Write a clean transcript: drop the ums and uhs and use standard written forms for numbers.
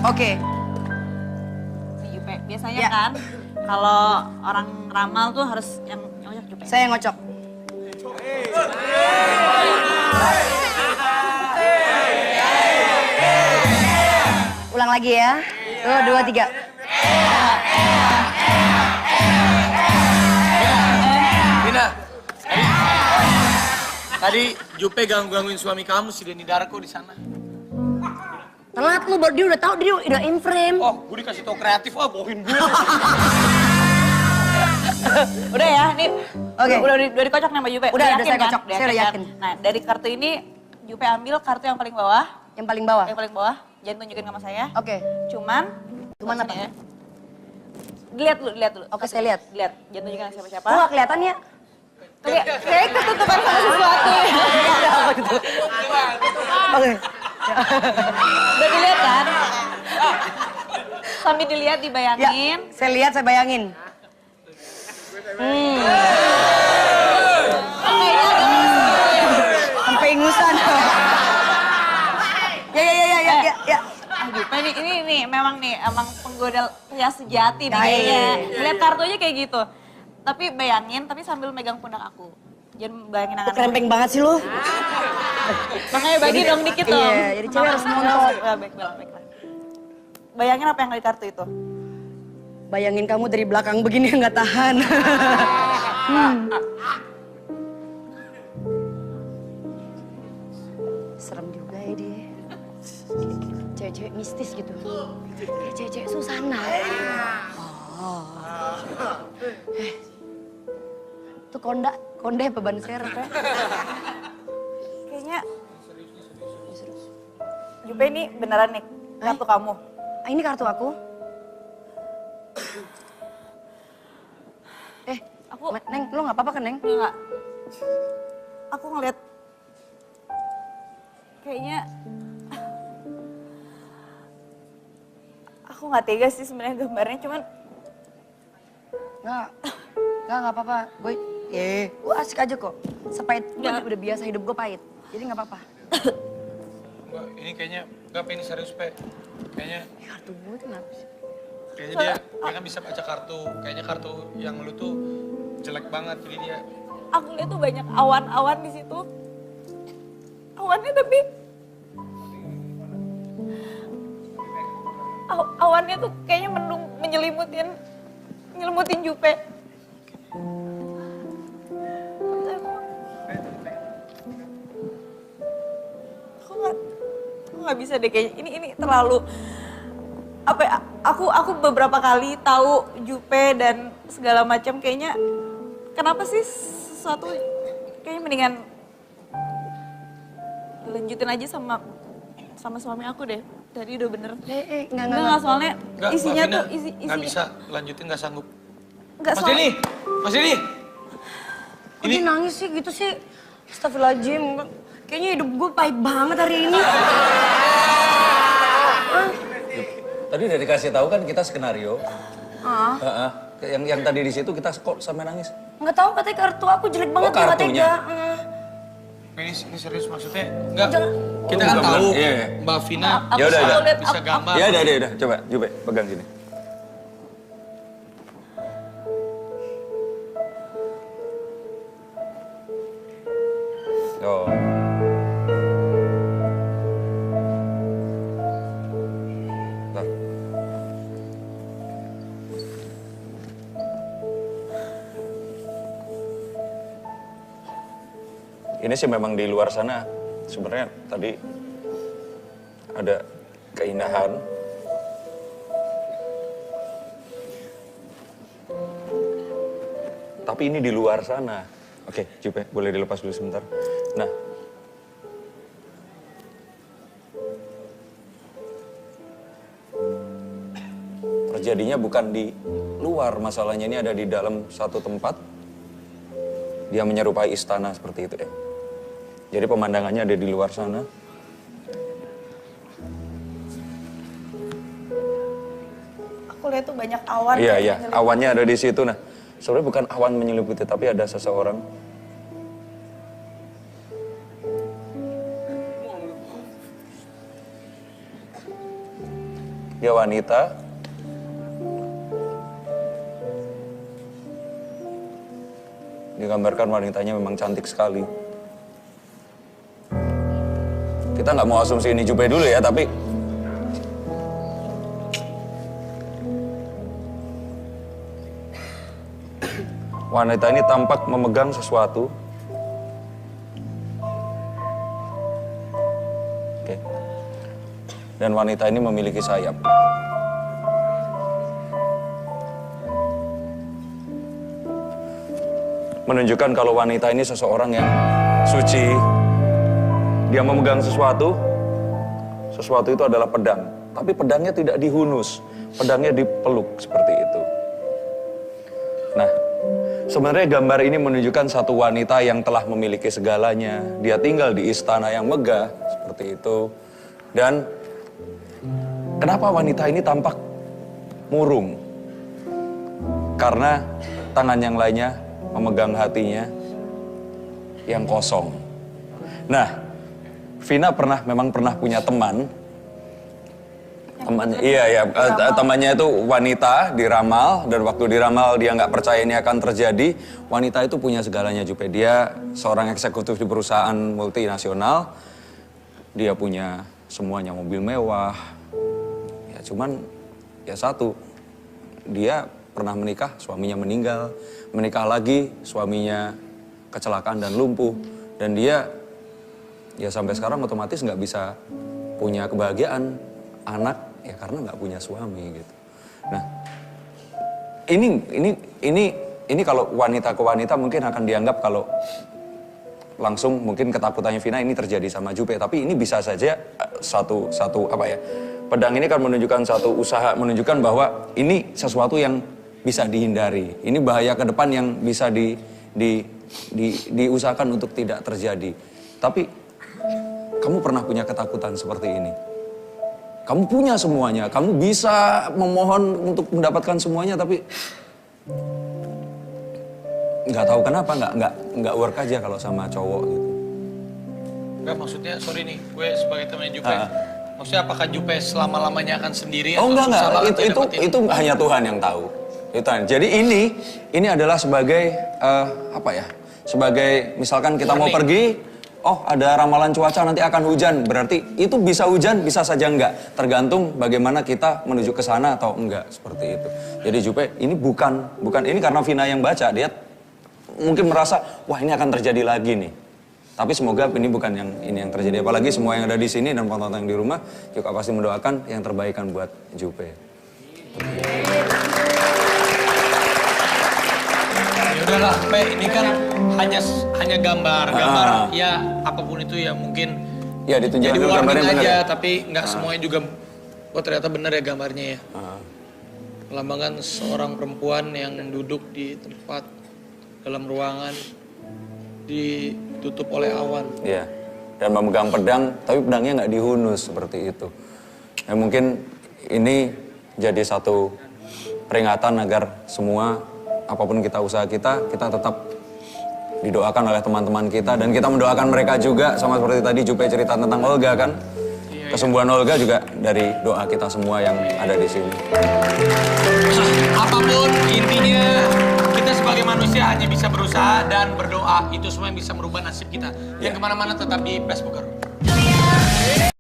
Oke. Nih Jupe, biasanya kan kalau orang ramal tuh harus yang ngocok Jupe. Saya yang ngocok. Ulang lagi ya. 1, 2, 3. Vina, tadi Jupe gangguin suami kamu si Denny Darko di sana. Telat lu, dia udah tahu, dia udah in frame. Oh, gue dikasih tau kreatif, bohongin gue. Udah ya, nih. Oke. Udah dikocok nih Mbak Jupe. Udah yakin saya kan? kocok, saya udah yakin. Nah, dari kartu ini Jupe ambil kartu yang paling bawah. Yang paling bawah? Yang paling bawah, jangan tunjukin sama saya. Oke. Cuman apa? Ya. Dilihat dulu. Oke, saya lihat. Lihat, jangan tunjukin sama siapa-siapa. Oh, nggak kelihatan ya? Tapi kayak ketutupan sama sesuatu ya. Oke. Udah dilihat kan? Sambil dilihat dibayangin. Ya, saya lihat, saya bayangin. Sampai ingusan. Ya. Jupe ini memang penggoda pria sejati nih Ya, kayaknya. iya. Lihat kartu aja kayak gitu. Tapi bayangin, tapi sambil megang pundak aku. Jangan bayangin tangan. Krempeng banget sih lu. Makanya bagi dong dikit dong. Iya, jadi cewek harus montok. Baiklah. Bayangin apa yang ada di kartu itu? Bayangin kamu dari belakang begini nggak tahan. Serem juga ya dia. Cewek-cewek mistis gitu. Kayak cewek-cewek Susana. Itu konde apa ban serep ya? Kayaknya Jupe ini beneran nih kartu kamu. Ini kartu aku. Neng, lu nggak apa-apa kan, Neng? Enggak. Aku ngeliat kayaknya aku nggak tega sih sebenarnya gambarnya, cuman nggak apa-apa. Gue asik aja kok. Sepahit gue udah biasa hidup gue pahit, jadi nggak apa-apa. Enggak, ini kayaknya, ini serius, Pe. Kayaknya Kartu gue tuh kenapa sih? dia kan bisa baca kartu. Kayaknya kartu yang lu tuh jelek banget, jadi dia... aku lihat tuh banyak awan-awan di situ. Awannya tapi awannya tuh kayaknya mendung menyelimutin Jupe. Aku nggak bisa deh kayaknya. Ini terlalu apa ya? Aku beberapa kali tahu Jupe dan segala macam kayaknya. Kenapa sih sesuatu kayaknya mendingan lanjutin aja sama suami aku deh. Tadi udah bener. Enggak, soalnya isinya tuh isinya. Nggak bisa lanjutin, nggak sanggup. Enggak, Mas Denny! Mas Denny! Kok dia nangis sih gitu sih? Astagfirullahaladzim. Kayaknya hidup gue pahit banget hari ini. Tadi udah dikasih tahu kan kita skenario. Yang tadi di situ kita kok sampai nangis. Nggak tahu katanya kartu aku jelek banget. Kartunya? Ini serius maksudnya? Enggak, Jangan. kita kan tahu Iya. Mbak Vina Ya udah. bisa gambar. Ya udah. Coba, Jupe, pegang sini. Oh. Bentar. Ini sih memang di luar sana sebenarnya tadi ada keindahan. Tapi ini di luar sana. Oke, Jupe, boleh dilepas dulu sebentar. Nah. Terjadinya bukan di luar, masalahnya ini ada di dalam satu tempat. Dia menyerupai istana seperti itu ya. Jadi pemandangannya ada di luar sana. Aku lihat tuh banyak awan. Iya, awannya ada di situ. Nah, sebenarnya bukan awan menyelimuti, tapi ada seseorang. Dia wanita. Digambarkan wanitanya memang cantik sekali. Kita nggak mau asumsi ini Jupe dulu ya, tapi wanita ini tampak memegang sesuatu. Oke. Dan wanita ini memiliki sayap. Menunjukkan kalau wanita ini seseorang yang suci. Dia memegang sesuatu. Sesuatu itu adalah pedang. Tapi pedangnya tidak dihunus. Pedangnya dipeluk seperti itu. Nah, sebenarnya gambar ini menunjukkan satu wanita yang telah memiliki segalanya. Dia tinggal di istana yang megah, seperti itu. Dan kenapa wanita ini tampak murung? Karena tangan yang lainnya memegang hatinya yang kosong. Nah, Vina memang pernah punya teman. Temannya itu wanita diramal, dan waktu diramal dia nggak percaya ini akan terjadi. Wanita itu punya segalanya, Jupe. Dia seorang eksekutif di perusahaan multinasional. Dia punya semuanya, mobil mewah. Ya cuman ya satu, dia pernah menikah, suaminya meninggal. Menikah lagi, suaminya kecelakaan dan lumpuh. Dan dia ya sampai sekarang otomatis nggak bisa punya kebahagiaan anak ya karena nggak punya suami gitu. Nah, ini kalau wanita ke wanita mungkin akan dianggap kalau langsung mungkin ketakutannya Vina ini terjadi sama Jupe, tapi ini bisa saja satu pedang ini kan menunjukkan satu usaha, menunjukkan bahwa ini sesuatu yang bisa dihindari. Ini bahaya ke depan yang bisa diusahakan untuk tidak terjadi. Tapi kamu pernah punya ketakutan seperti ini? Kamu punya semuanya, kamu bisa memohon untuk mendapatkan semuanya, tapi nggak tahu kenapa nggak work aja kalau sama cowok gitu. Enggak, maksudnya sorry nih, gue sebagai temannya Jupe. Maksudnya apakah Jupe selama-lamanya akan sendiri? Oh enggak, itu hanya Tuhan yang tahu. Jadi ini adalah sebagai sebagai misalkan kita mau pergi, oh ada ramalan cuaca nanti akan hujan, berarti itu bisa hujan, bisa saja enggak, tergantung bagaimana kita menuju ke sana atau enggak, seperti itu. Jadi Jupe ini bukan ini karena Vina yang baca, dia mungkin merasa wah ini akan terjadi lagi nih. Tapi semoga ini bukan yang terjadi, apalagi semua yang ada di sini dan penonton yang di rumah juga pasti mendoakan yang terbaik buat Jupe. Udahlah, Pe, ini kan hanya gambar ya apapun itu ya mungkin ya ditunjukkan jadi warning aja, ya? tapi nggak semuanya juga. Oh ternyata benar ya gambarnya ya. Melambangkan seorang perempuan yang duduk di tempat dalam ruangan ditutup oleh awan. Iya, dan memegang pedang, tapi pedangnya nggak dihunus seperti itu. Ya mungkin ini jadi satu peringatan agar semua apapun kita usaha kita tetap didoakan oleh teman-teman kita, dan kita mendoakan mereka juga, sama seperti tadi Jupe cerita tentang Olga kan. Kesembuhan Olga juga dari doa kita semua yang ada di sini. Apapun intinya kita sebagai manusia hanya bisa berusaha dan berdoa, itu semua yang bisa merubah nasib kita. Yang kemana-mana tetap di Facebooker.